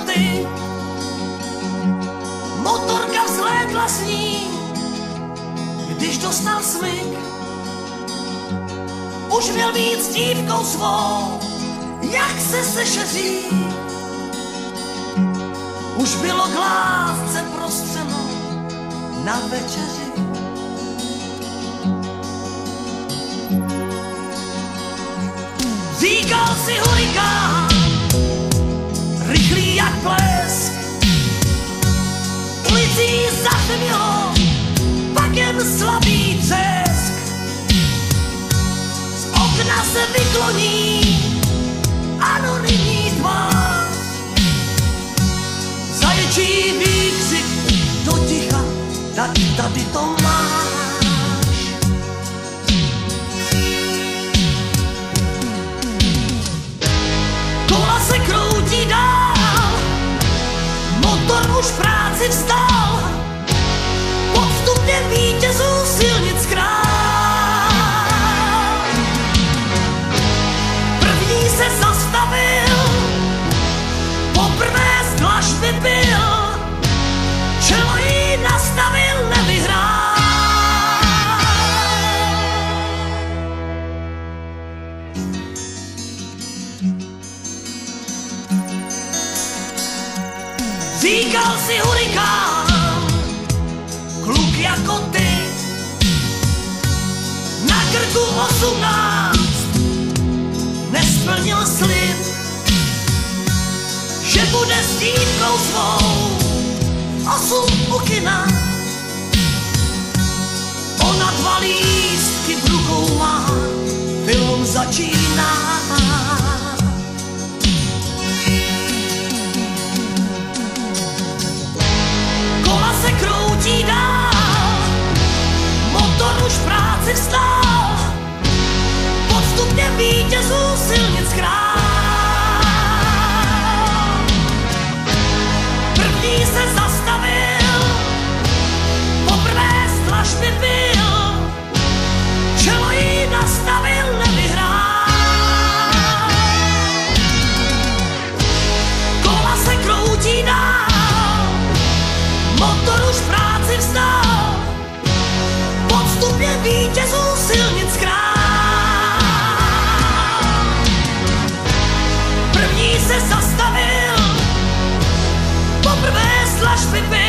koty. Motorka vzlétla s ní, když dostal smyk. Už měl být s dívkou svou, jak se sešeří. Už bylo k lásce prostřeno na večeři. Říkal si hurikán, rychlý jak blesk, ulicí zatemnilo, pak jen slabý třesk. Z okna se vykloní anonymní tvář, zaječí výkřik do ticha, tady to máš. Kola se kroutí dál, motor už práci vstal, podstupně vítězů silnic král. První se zastavil, poprvé z dlažby byl, čelo jí nastavil, nevyhrál. Říkal si hurikán, kluk jako ty, na krku 18, nesplnil slib, že bude s dívkou svou 8 u kina. Ona 2 lístky v rukou má, film začíná. Kola se kroutí dál, motor už práci vstal, podstupně vítězů silnic král. První se zastavil, poprvé z dlažby byl, čelo jí nastavil, nevyhrál. Kola se kroutí dál, motor už práci vstal, podstupně vítězů silnic král. První se zastavil, poprvé z dlažby byl,